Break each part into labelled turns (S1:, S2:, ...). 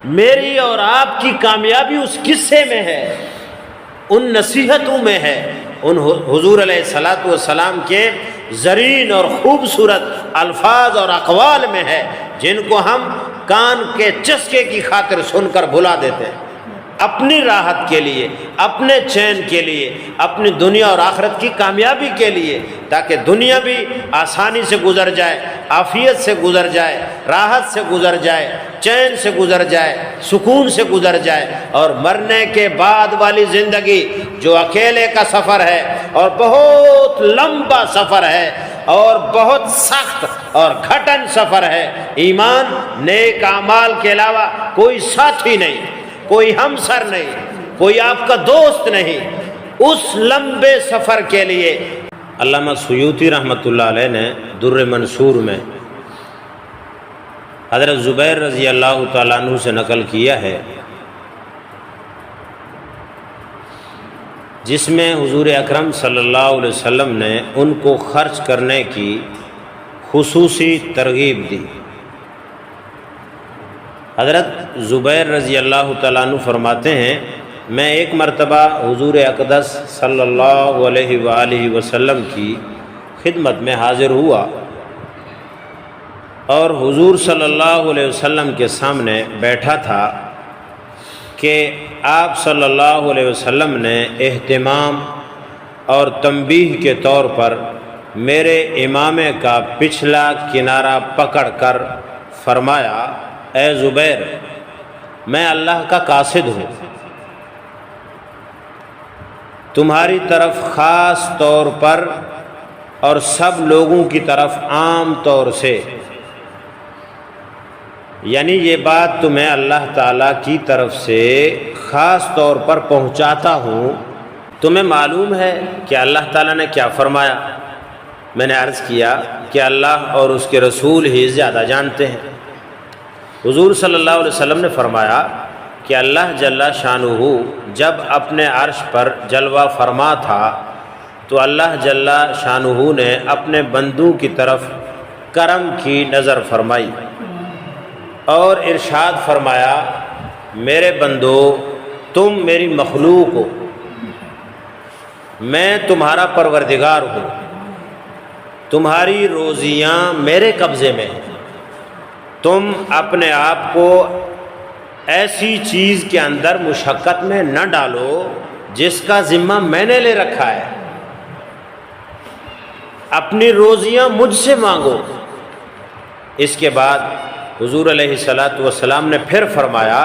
S1: میری اور آپ کی کامیابی اس قصے میں ہے، ان نصیحتوں میں ہے، ان حضور علیہ الصلاۃ والسلام کے زرین اور خوبصورت الفاظ اور اقوال میں ہے، جن کو ہم کان کے چسکے کی خاطر سن کر بھلا دیتے ہیں، اپنی راحت کے لیے، اپنے چین کے لیے، اپنی دنیا اور آخرت کی کامیابی کے لیے، تاکہ دنیا بھی آسانی سے گزر جائے، عافیت سے گزر جائے، راحت سے گزر جائے، چین سے گزر جائے، سکون سے گزر جائے، اور مرنے کے بعد والی زندگی جو اکیلے کا سفر ہے اور بہت لمبا سفر ہے اور بہت سخت اور گھٹن سفر ہے، ایمان نیک اعمال کے علاوہ کوئی ساتھی نہیں، کوئی ہمسر نہیں، کوئی آپ کا دوست نہیں، اس لمبے سفر کے لیے علامہ سیوطی رحمۃ اللہ علیہ نے در منصور میں حضرت زبیر رضی اللہ تعالیٰ عنہ سے نقل کیا ہے، جس میں حضور اکرم صلی اللہ علیہ وسلم نے ان کو خرچ کرنے کی خصوصی ترغیب دی۔ حضرت زبیر رضی اللہ تعالیٰ عنہ فرماتے ہیں، میں ایک مرتبہ حضور اقدس صلی اللہ علیہ وآلہ وسلم کی خدمت میں حاضر ہوا اور حضور صلی اللہ علیہ وسلم کے سامنے بیٹھا تھا کہ آپ صلی اللہ علیہ وسلم نے اہتمام اور تنبیہ کے طور پر میرے امامے کا پچھلا کنارہ پکڑ کر فرمایا، اے زبیر، میں اللہ کا قاصد ہوں، تمہاری طرف خاص طور پر اور سب لوگوں کی طرف عام طور سے، یعنی یہ بات تمہیں اللہ تعالیٰ کی طرف سے خاص طور پر پہنچاتا ہوں۔ تمہیں معلوم ہے کہ اللہ تعالیٰ نے کیا فرمایا؟ میں نے عرض کیا کہ اللہ اور اس کے رسول ہی زیادہ جانتے ہیں۔ حضور صلی اللہ علیہ وسلم نے فرمایا کہ اللہ جل شانہ جب اپنے عرش پر جلوہ فرما تھا تو اللہ جل شانہ نے اپنے بندوں کی طرف کرم کی نظر فرمائی اور ارشاد فرمایا، میرے بندو، تم میری مخلوق ہو، میں تمہارا پروردگار ہوں، تمہاری روزیاں میرے قبضے میں ہیں، تم اپنے آپ کو ایسی چیز کے اندر مشقت میں نہ ڈالو جس کا ذمہ میں نے لے رکھا ہے، اپنی روزیاں مجھ سے مانگو۔ اس کے بعد حضور علیہ الصلاۃ والسلام نے پھر فرمایا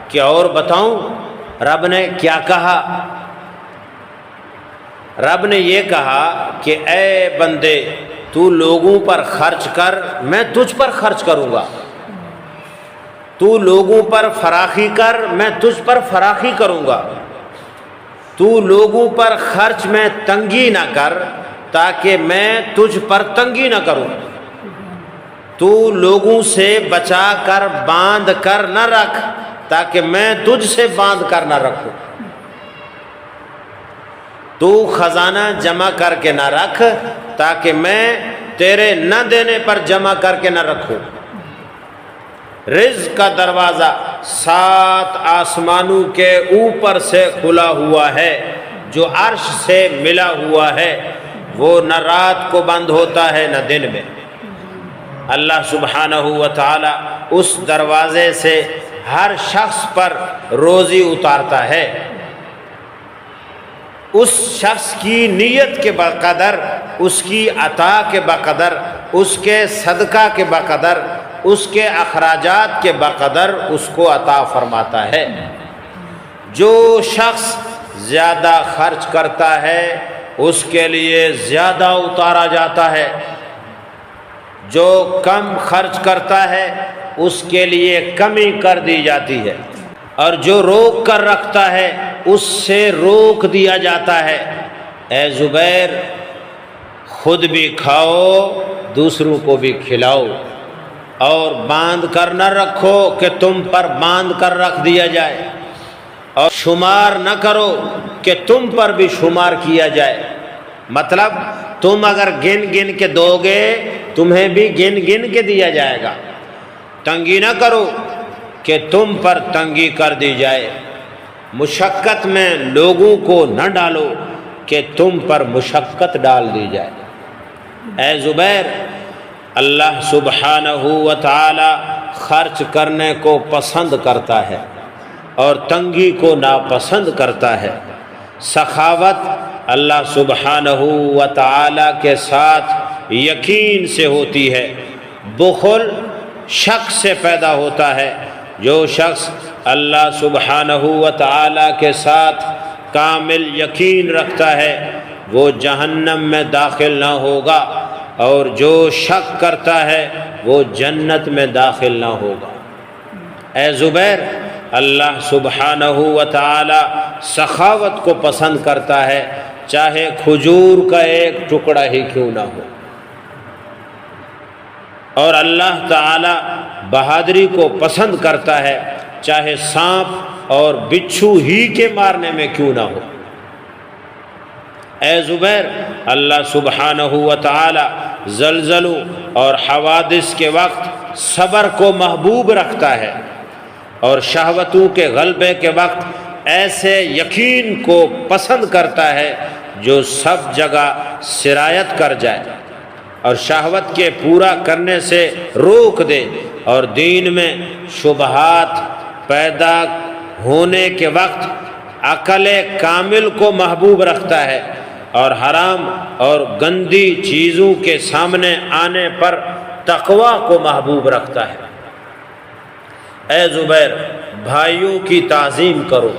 S1: کہ اور بتاؤں رب نے کیا کہا؟ رب نے یہ کہا کہ اے بندے، تو لوگوں پر خرچ کر، میں تجھ پر خرچ کروں گا، تو لوگوں پر فراخی کر، میں تجھ پر فراخی کروں گا، تو لوگوں پر خرچ میں تنگی نہ کر تاکہ میں تجھ پر تنگی نہ کروں، تو لوگوں سے بچا کر باندھ کر نہ رکھ تاکہ میں تجھ سے باندھ کر نہ رکھوں، تو خزانہ جمع کر کے نہ رکھ تاکہ میں تیرے نہ دینے پر جمع کر کے نہ رکھوں۔ رزق کا دروازہ 7 آسمانوں کے اوپر سے کھلا ہوا ہے، جو عرش سے ملا ہوا ہے، وہ نہ رات کو بند ہوتا ہے نہ دن میں۔ اللہ سبحانہ و تعالی اس دروازے سے ہر شخص پر روزی اتارتا ہے، اس شخص کی نیت کے بقدر، اس کی عطا کے بقدر، اس کے صدقہ کے بقدر، اس کے اخراجات کے بقدر اس کو عطا فرماتا ہے۔ جو شخص زیادہ خرچ کرتا ہے اس کے لیے زیادہ اتارا جاتا ہے، جو کم خرچ کرتا ہے اس کے لیے کمی کر دی جاتی ہے، اور جو روک کر رکھتا ہے اس سے روک دیا جاتا ہے۔ اے زبیر، خود بھی کھاؤ، دوسروں کو بھی کھلاؤ، اور باندھ کر نہ رکھو کہ تم پر باندھ کر رکھ دیا جائے، اور شمار نہ کرو کہ تم پر بھی شمار کیا جائے۔ مطلب تم اگر گن گن کے دو گے تمہیں بھی گن گن کے دیا جائے گا۔ تنگی نہ کرو، کہ تم پر تنگی کر دی جائے، مشقت میں لوگوں کو نہ ڈالو کہ تم پر مشقت ڈال دی جائے۔ اے زبیر، اللہ سبحانہ و تعالی خرچ کرنے کو پسند کرتا ہے اور تنگی کو ناپسند کرتا ہے۔ سخاوت اللہ سبحانہ و تعالی کے ساتھ یقین سے ہوتی ہے، بخل شک سے پیدا ہوتا ہے۔ جو شخص اللہ سبحانہ و تعالی کے ساتھ کامل یقین رکھتا ہے وہ جہنم میں داخل نہ ہوگا، اور جو شک کرتا ہے وہ جنت میں داخل نہ ہوگا۔ اے زبیر، اللہ سبحانہ و تعالی سخاوت کو پسند کرتا ہے، چاہے کھجور کا ایک ٹکڑا ہی کیوں نہ ہو، اور اللہ تعالی بہادری کو پسند کرتا ہے، چاہے سانپ اور بچھو ہی کے مارنے میں کیوں نہ ہو۔ اے زبیر، اللہ سبحانہ و تعالی زلزلوں اور حوادث کے وقت صبر کو محبوب رکھتا ہے، اور شہوتوں کے غلبے کے وقت ایسے یقین کو پسند کرتا ہے جو سب جگہ سرایت کر جائے اور شہوت کے پورا کرنے سے روک دے، اور دین میں شبہات پیدا ہونے کے وقت عقل کامل کو محبوب رکھتا ہے، اور حرام اور گندی چیزوں کے سامنے آنے پر تقوی کو محبوب رکھتا ہے۔ اے زبیر، بھائیوں کی تعظیم کرو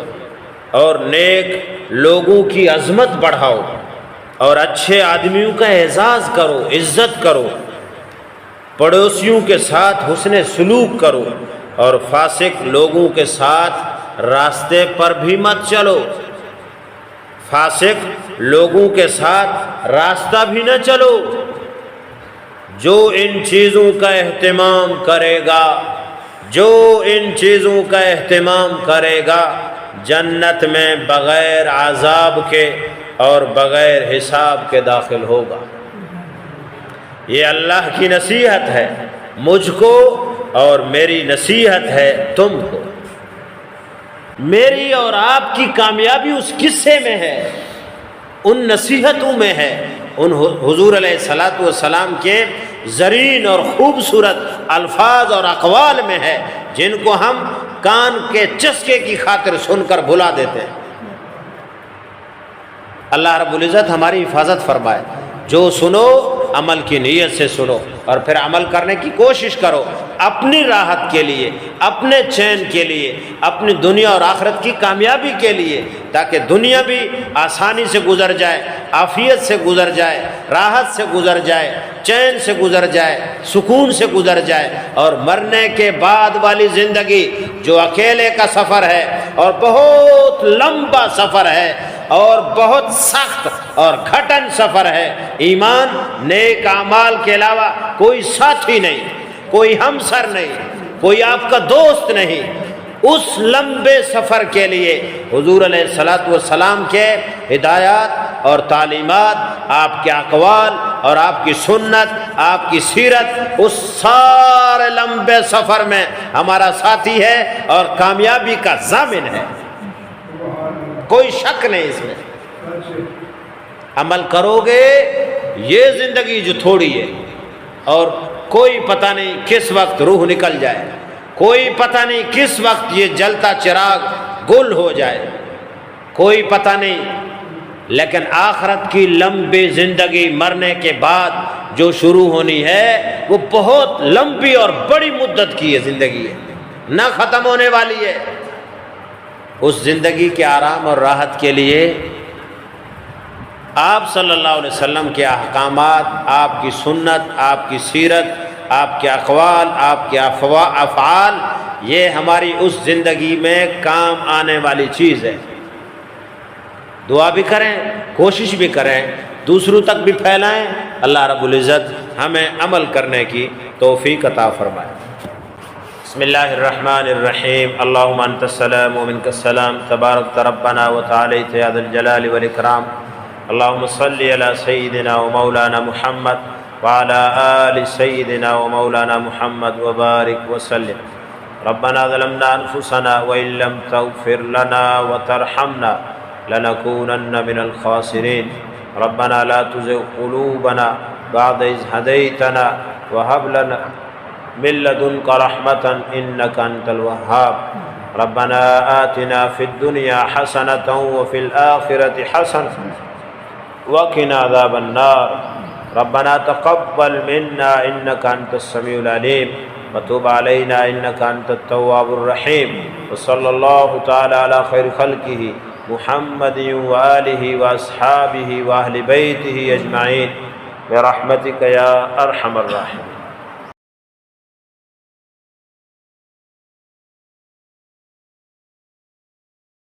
S1: اور نیک لوگوں کی عظمت بڑھاؤ، اور اچھے آدمیوں کا اعزاز کرو، عزت کرو، پڑوسیوں کے ساتھ حسن سلوک کرو، اور فاسق لوگوں کے ساتھ راستے پر بھی مت چلو۔ فاسق لوگوں کے ساتھ راستہ بھی نہ چلو۔ جو ان چیزوں کا اہتمام کرے گا، جو ان چیزوں کا اہتمام کرے گا، جنت میں بغیر عذاب کے اور بغیر حساب کے داخل ہوگا۔ یہ اللہ کی نصیحت ہے مجھ کو، اور میری نصیحت ہے تم کو۔ میری اور آپ کی کامیابی اس قصے میں ہے، ان نصیحتوں میں ہے، ان حضور علیہ الصلاۃ والسلام کے زرین اور خوبصورت الفاظ اور اقوال میں ہے، جن کو ہم کان کے چسکے کی خاطر سن کر بھلا دیتے ہیں۔ اللہ رب العزت ہماری حفاظت فرمائے۔ جو سنو عمل کی نیت سے سنو، اور پھر عمل کرنے کی کوشش کرو، اپنی راحت کے لیے، اپنے چین کے لیے، اپنی دنیا اور آخرت کی کامیابی کے لیے، تاکہ دنیا بھی آسانی سے گزر جائے، عافیت سے گزر جائے، راحت سے گزر جائے، چین سے گزر جائے، سکون سے گزر جائے، اور مرنے کے بعد والی زندگی جو اکیلے کا سفر ہے اور بہت لمبا سفر ہے اور بہت سخت اور کھٹن سفر ہے، ایمان نیک اعمال کے علاوہ کوئی ساتھی نہیں، کوئی ہمسر نہیں، کوئی آپ کا دوست نہیں۔ اس لمبے سفر کے لیے حضور علیہ الصلاۃ والسلام کے ہدایات اور تعلیمات، آپ کے اقوال اور آپ کی سنت، آپ کی سیرت اس سارے لمبے سفر میں ہمارا ساتھی ہے اور کامیابی کا ضامن ہے، کوئی شک نہیں اس میں۔ عمل کرو گے، یہ زندگی جو تھوڑی ہے، اور کوئی پتہ نہیں کس وقت روح نکل جائے، کوئی پتہ نہیں کس وقت یہ جلتا چراغ گل ہو جائے، کوئی پتہ نہیں، لیکن آخرت کی لمبی زندگی مرنے کے بعد جو شروع ہونی ہے وہ بہت لمبی اور بڑی مدت کی ہے زندگی ہے، نہ ختم ہونے والی ہے۔ اس زندگی کے آرام اور راحت کے لیے آپ صلی اللہ علیہ وسلم کے احکامات، آپ کی سنت، آپ کی سیرت، آپ کے اقوال، آپ کے افعال، یہ ہماری اس زندگی میں کام آنے والی چیز ہے۔ دعا بھی کریں، کوشش بھی کریں، دوسروں تک بھی پھیلائیں۔ اللہ رب العزت ہمیں عمل کرنے کی توفیق عطا فرمائے۔ بسم اللہ الرحمن الرحیم۔ اللہم انت السلام ومنک السلام، تبارک ربنا وتعالیت یا ذا الجلال والاکرام۔ اللہم صلی علی سیدنا و مولانا محمد وعلی آل سیدنا و مولانا محمد وبارک وسلم۔ ربنا ظلمنا أنفسنا وإن لم تغفر لنا وترحمنا لنكونن من الخاسرين ربنا لا تزغ قلوبنا بعد إذ هديتنا وهب لنا من لدنك رحمة إنك أنت الوهاب ربنا آتنا في الدنيا حسنة وفي الآخرة حسنة وقنا عذاب النار ربنا تقبل منا إنك أنت السميع العليم وتب علينا إنك أنت التواب الرحيم وصلى الله تعالى على خير خلقه محمد وآله وأصحابه وأهل بيته أجمعين برحمتك يا أرحم الراحمين.